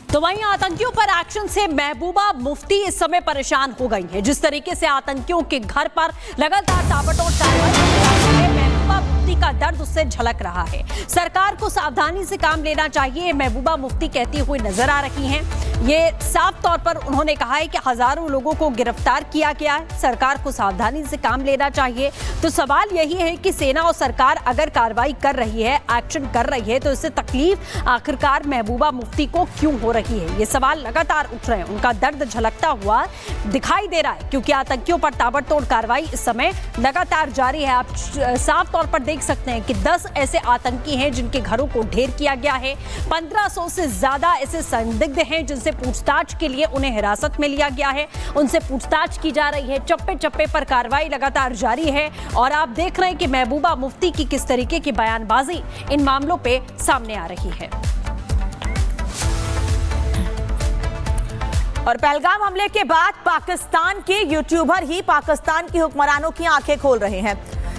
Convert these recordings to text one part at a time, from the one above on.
तो वहीं आतंकियों पर एक्शन से महबूबा मुफ्ती इस समय परेशान हो गई हैं। जिस तरीके से आतंकियों के घर पर लगातार ताबड़तोड़ कार्रवाई की जा रही है, महबूबा मुफ्ती का दर्द उससे झलक रहा है। सरकार को सावधानी से काम लेना चाहिए, महबूबा मुफ्ती कहती हुई नजर आ रही हैं। ये साफ तौर पर उन्होंने कहा है कि हजारों लोगों को गिरफ्तार किया गया है, सरकार को सावधानी से काम लेना चाहिए। तो सवाल यही है कि सेना और सरकार अगर कार्रवाई कर रही है, एक्शन कर रही है, तो इससे तकलीफ आखिरकार महबूबा मुफ्ती को क्यों हो रही है? ये सवाल लगातार उठ रहे हैं। उनका दर्द झलकता हुआ दिखाई दे रहा है, क्योंकि आतंकियों पर ताबड़तोड़ कार्रवाई इस समय लगातार जारी है। आप साफ तौर पर देख सकते हैं कि 10 ऐसे आतंकी हैं जिनके घरों को ढेर किया गया है। 1500 से ज्यादा ऐसे संदिग्ध हैं जिनसे पूछताछ के लिए उन्हें हिरासत में लिया गया है, उनसे पूछताछ की जा रही है। चप्पे चप्पे पर कार्रवाई लगातार जारी है और आप देख रहे हैं कि महबूबा मुफ्ती की किस तरीके की बयानबाजी इन मामलों पे सामने आ रही है। और पहलगाम हमले के बाद पाकिस्तान के यूट्यूबर ही पाकिस्तान की हुक्मरानों की आंखें खोल रहे हैं,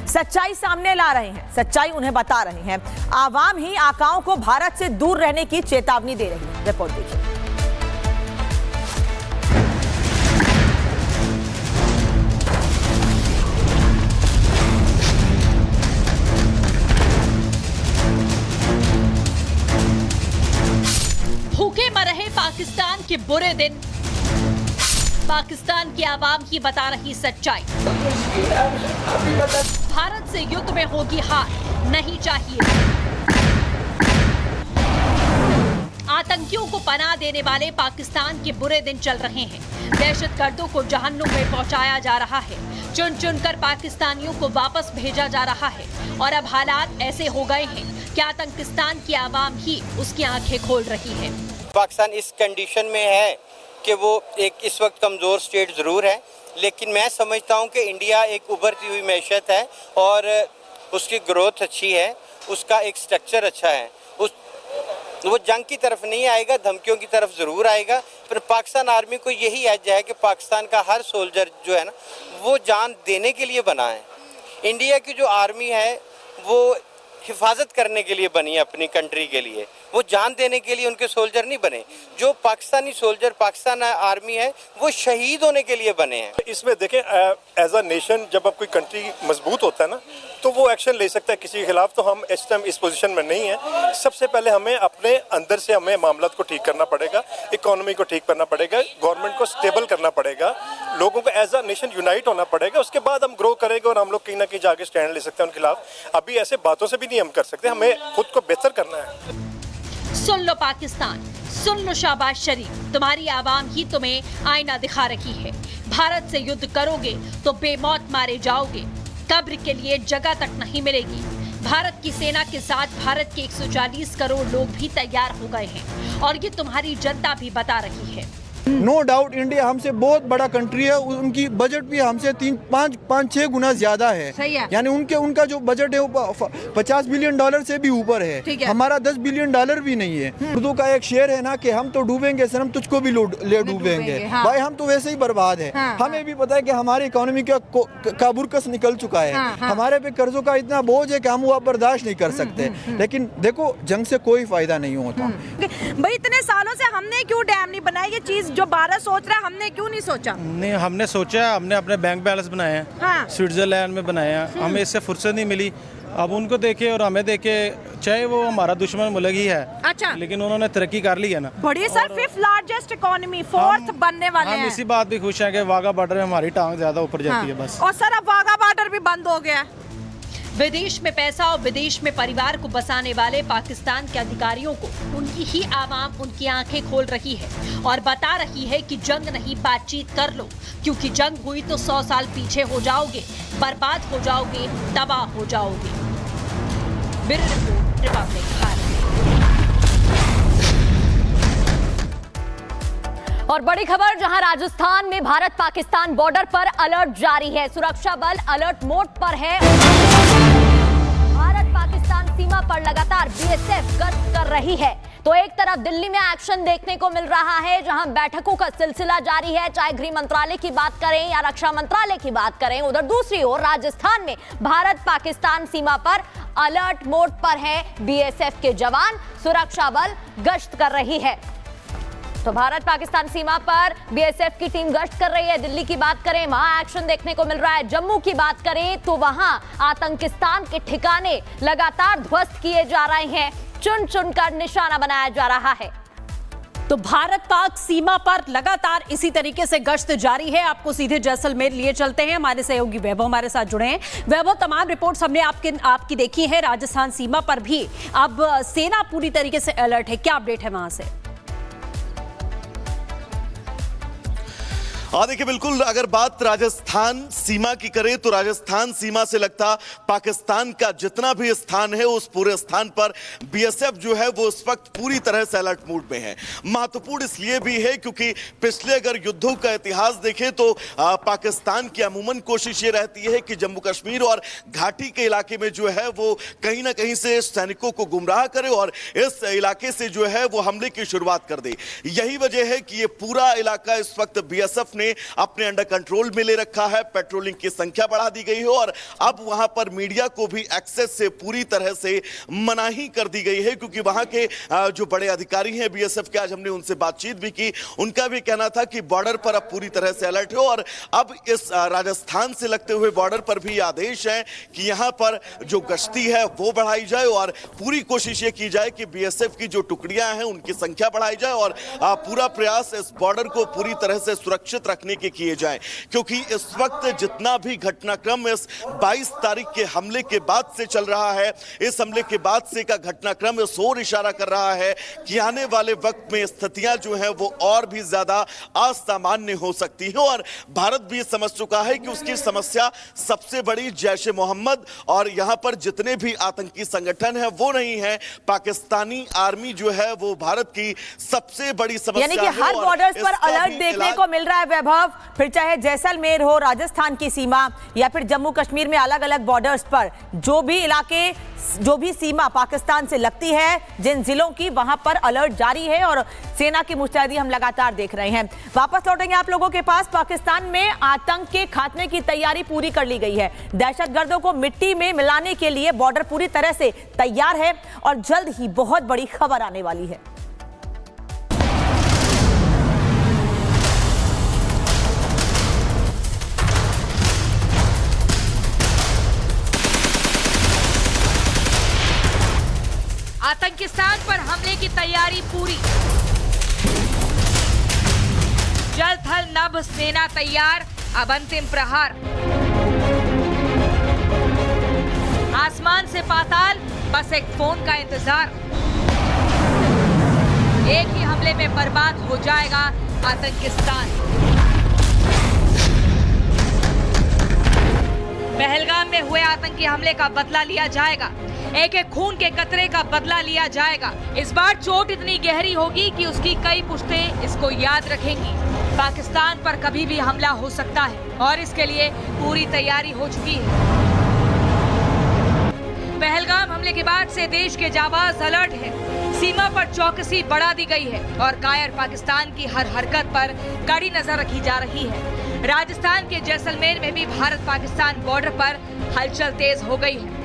सच्चाई सामने ला रहे हैं, सच्चाई उन्हें बता रहे हैं। आवाम ही आकाओं को भारत से दूर रहने की चेतावनी दे रही है। रिपोर्ट देखिए। भूखे मर रहे पाकिस्तान के बुरे दिन, पाकिस्तान की आवाम ही बता रही सच्चाई। भारत से युद्ध में होगी हार, नहीं चाहिए। आतंकियों को पनाह देने वाले पाकिस्तान के बुरे दिन चल रहे हैं। दहशतगर्दों को जहन्नुम में पहुंचाया जा रहा है, चुन चुनकर पाकिस्तानियों को वापस भेजा जा रहा है। और अब हालात ऐसे हो गए हैं कि आतंकिस्तान की आवाम ही उसकी आंखें खोल रही है। पाकिस्तान इस कंडीशन में है कि वो एक इस वक्त कमज़ोर स्टेट ज़रूर है, लेकिन मैं समझता हूँ कि इंडिया एक उभरती हुई मैशत है और उसकी ग्रोथ अच्छी है, उसका एक स्ट्रक्चर अच्छा है। वो जंग की तरफ नहीं आएगा, धमकियों की तरफ ज़रूर आएगा। पर पाकिस्तान आर्मी को यही एज है कि पाकिस्तान का हर सोल्जर जो है ना, वो जान देने के लिए बना है। इंडिया की जो आर्मी है वो हिफाजत करने के लिए बनी है, अपनी कंट्री के लिए। वो जान देने के लिए उनके सोल्जर नहीं बने। जो पाकिस्तानी सोल्जर, पाकिस्तान आर्मी है, वो शहीद होने के लिए बने हैं। इसमें देखें, एज अ नेशन जब अब कोई कंट्री मजबूत होता है ना, तो वो एक्शन ले सकता है किसी के खिलाफ। तो हम इस टाइम इस पोजीशन में नहीं है। सबसे पहले हमें अपने अंदर से हमें मामलात को ठीक करना पड़ेगा, इकोनॉमी को ठीक करना पड़ेगा, गवर्नमेंट को स्टेबल करना पड़ेगा, लोगों को एज अ नेशन यूनाइट होना पड़ेगा। उसके बाद हम ग्रो करेंगे और हम लोग कहीं ना कहीं जाके स्टैंड ले सकते हैं उनके खिलाफ। अभी ऐसे बातों से भी नहीं हम कर सकते, हमें खुद को बेहतर करना है। सुन लो पाकिस्तान, सुन लो शहबाज शरीफ, तुम्हारी आवाम ही तुम्हें आईना दिखा रही है। भारत से युद्ध करोगे तो बेमौत मारे जाओगे, कब्र के लिए जगह तक नहीं मिलेगी। भारत की सेना के साथ भारत के 140 करोड़ लोग भी तैयार हो गए हैं और ये तुम्हारी जनता भी बता रही है। नो डाउट इंडिया हमसे बहुत बड़ा कंट्री है, उनकी बजट भी हमसे 5-6 गुना ज्यादा है। यानी उनका जो बजट है वो $50 बिलियन से भी ऊपर है। हमारा $10 बिलियन भी नहीं है। उर्दू का एक शेर है ना कि हम तो डूबेंगे सनम, तुझको भी ले डूबेंगे। भाई हम तो वैसे ही बर्बाद है। हमें भी पता है कि हमारी इकोनॉमी का बुरकस निकल चुका है। हमारे पे कर्जों का इतना बोझ है कि हम वो बर्दाश्त नहीं कर सकते। लेकिन देखो, जंग से कोई फायदा नहीं होता। भाई इतने सालों से हमने क्यों डैम नहीं बनाया? ये चीज जो भारत सोच रहा है, हमने क्यों नहीं सोचा? नहीं, हमने सोचा, हमने अपने बैंक बैलेंस बनाए हैं, स्विट्जरलैंड में बनाए हैं। हमें इससे फुर्सत नहीं मिली। अब उनको देखे और हमें देखे, चाहे वो हमारा दुश्मन मुल्क ही है, अच्छा, लेकिन उन्होंने तरक्की कर ली है ना। बड़ी sir, 5th largest economy, 4th बनने वाले हैं। हम इसी बात भी खुश हैं कि वाघा बॉर्डर में हमारी टांग ज्यादा ऊपर जाती है बस। और सर अब वाघा बॉर्डर भी बंद हो गया। विदेश में पैसा और विदेश में परिवार को बसाने वाले पाकिस्तान के अधिकारियों को उनकी ही आवाम उनकी आंखें खोल रही है और बता रही है कि जंग नहीं, बातचीत कर लो, क्योंकि जंग हुई तो 100 साल पीछे हो जाओगे, बर्बाद हो जाओगे, तबाह हो जाओगे। Bureau report, Republic Bharat. और बड़ी खबर, जहां राजस्थान में भारत पाकिस्तान बॉर्डर पर अलर्ट जारी है। सुरक्षा बल अलर्ट मोड पर है। भारत पाकिस्तान सीमा पर लगातार बीएसएफ गश्त कर रही है। तो एक तरफ दिल्ली में एक्शन देखने को मिल रहा है, जहां बैठकों का सिलसिला जारी है, चाहे गृह मंत्रालय की बात करें या रक्षा मंत्रालय की बात करें। उधर दूसरी ओर राजस्थान में भारत पाकिस्तान सीमा पर अलर्ट मोड पर है बीएसएफ के जवान, सुरक्षा बल गश्त कर रही है। तो भारत पाकिस्तान सीमा पर बीएसएफ की टीम गश्त कर रही है। दिल्ली की बात करें, वहां एक्शन देखने को मिल रहा है। जम्मू की बात करें तो वहां आतंकिस्तान के ठिकाने लगातार ध्वस्त किए जा रहे हैं, चुन चुनकर निशाना बनाया जा रहा है। तो भारत पाक सीमा पर लगातार इसी तरीके से गश्त जारी है। आपको सीधे जैसलमेर लिए चलते हैं, हमारे सहयोगी वैभव हमारे साथ जुड़े हैं। वैभव, तमाम रिपोर्ट्स हमने आपकी देखी है। राजस्थान सीमा पर भी अब सेना पूरी तरीके से अलर्ट है, क्या अपडेट है वहां से? देखिए, बिल्कुल अगर बात राजस्थान सीमा की करें तो राजस्थान सीमा से लगता पाकिस्तान का जितना भी स्थान है उस पूरे स्थान पर बीएसएफ जो है वो इस वक्त पूरी तरह से अलर्ट मोड में है। महत्वपूर्ण इसलिए भी है क्योंकि पिछले अगर युद्धों का इतिहास देखें तो पाकिस्तान की अमूमन कोशिश ये रहती है कि जम्मू कश्मीर और घाटी के इलाके में जो है वो कहीं ना कहीं से सैनिकों को गुमराह करे और इस इलाके से जो है वो हमले की शुरुआत कर दे। यही वजह है कि ये पूरा इलाका इस वक्त बीएसएफ ने अपने अंडर कंट्रोल में ले रखा है। पेट्रोलिंग की संख्या बढ़ा दी गई है और अब वहां पर मीडिया को भी एक्सेस से पूरी तरह से मनाही कर दी गई है, क्योंकि वहां के जो बड़े अधिकारी हैं बीएसएफ के, आज हमने उनसे बातचीत भी की, उनका भी कहना था कि बॉर्डर पर अब पूरी तरह से अलर्ट है और अब इस राजस्थान से लगते हुए बॉर्डर पर भी आदेश है कि यहां पर जो गश्ती है वो बढ़ाई जाए और पूरी कोशिश ये की जाए कि बीएसएफ की जो टुकड़ियां हैं उनकी संख्या बढ़ाई जाए और पूरा प्रयास इस बॉर्डर को पूरी तरह से सुरक्षित रखने के किए जाएं, क्योंकि इस वक्त जितना भी घटनाक्रम इस 22 तारीख के हमले के बाद से चल रहा है, इस हमले के बाद से का घटनाक्रम इस ओर इशारा कर रहा है कि आने वाले वक्त में स्थितियां जो हैं वो और भी ज्यादा असामान्य हो सकती हैं और भारत भी समझ चुका है कि उसकी समस्या सबसे बड़ी जैश ए मोहम्मद और यहां पर जितने भी आतंकी संगठन हैं वो नहीं है, पाकिस्तानी आर्मी जो है वो भारत की सबसे बड़ी समस्या है। यानी कि हर बॉर्डर्स पर अलर्ट देखने को मिल रहा है वैभव, फिर चाहे जैसलमेर हो, राजस्थान की सीमा या फिर जम्मू कश्मीर में अलग अलग बॉर्डर्स पर जो भी इलाके, जो भी सीमा पाकिस्तान से लगती है, जिन जिलों की, वहां पर अलर्ट जारी है और सेना की मुस्तैदी हम लगातार देख रहे हैं। वापस लौटेंगे आप लोगों के पास। पाकिस्तान में आतंक के खात्मे की तैयारी पूरी कर ली गई है। दहशतगर्दों को मिट्टी में मिलाने के लिए बॉर्डर पूरी तरह से तैयार है और जल्द ही बहुत बड़ी खबर आने वाली है। आतंकिस्तान पर हमले की तैयारी पूरी, जल थल नभ सेना तैयार, अब अंतिम प्रहार। आसमान से पाताल, बस एक फोन का इंतजार। एक ही हमले में बर्बाद हो जाएगा आतंकिस्तान। पहलगाम में हुए आतंकी हमले का बदला लिया जाएगा, एक एक खून के कतरे का बदला लिया जाएगा। इस बार चोट इतनी गहरी होगी कि उसकी कई पुश्तें इसको याद रखेंगी। पाकिस्तान पर कभी भी हमला हो सकता है और इसके लिए पूरी तैयारी हो चुकी है। पहलगाम हमले के बाद से देश के जाबाज अलर्ट है, सीमा पर चौकसी बढ़ा दी गई है और कायर पाकिस्तान की हर हरकत पर कड़ी नजर रखी जा रही है। राजस्थान के जैसलमेर में भी भारत पाकिस्तान बॉर्डर पर हलचल तेज हो गई है।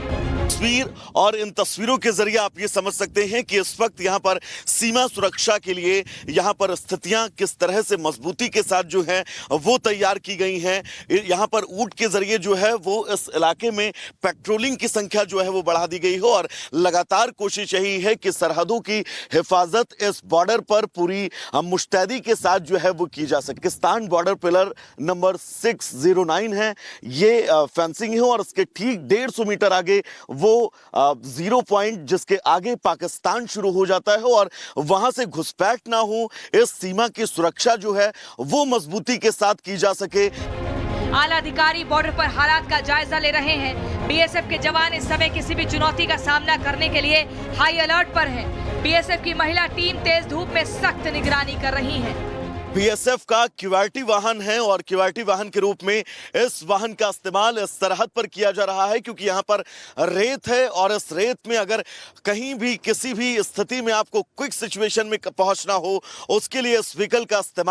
तस्वीर और इन तस्वीरों के जरिए आप ये समझ सकते हैं कि इस वक्त यहाँ पर सीमा सुरक्षा के लिए यहाँ पर स्थितियां किस तरह से मजबूती के साथ जो है वो तैयार की गई हैं। यहाँ पर ऊंट के जरिए जो है वो इस इलाके में पेट्रोलिंग की संख्या जो है वो बढ़ा दी गई हो और लगातार कोशिश यही है कि सरहदों की हिफाजत इस बॉर्डर पर पूरी मुस्तैदी के साथ जो है वो की जा सके। पाकिस्तान बॉर्डर पिलर नंबर 609 है, ये फेंसिंग है और इसके ठीक 150 मीटर आगे वो 0 पॉइंट जिसके आगे पाकिस्तान शुरू हो जाता है और वहां से घुसपैठ ना हो, इस सीमा की सुरक्षा जो है वो मजबूती के साथ की जा सके। आला अधिकारी बॉर्डर पर हालात का जायजा ले रहे हैं। बीएसएफ के जवान इस समय किसी भी चुनौती का सामना करने के लिए हाई अलर्ट पर हैं। बीएसएफ की महिला टीम तेज धूप में सख्त निगरानी कर रही है। बीएसएफ का क्यूआरटी वाहन है और क्यूआरटी वाहन के रूप में इस वाहन का इस्तेमाल इस सरहद पर किया जा रहा है, क्योंकि यहाँ पर रेत है और इस रेत में अगर कहीं भी किसी भी स्थिति में आपको क्विक सिचुएशन में पहुंचना हो, उसके लिए इस व्हीकल का इस्तेमाल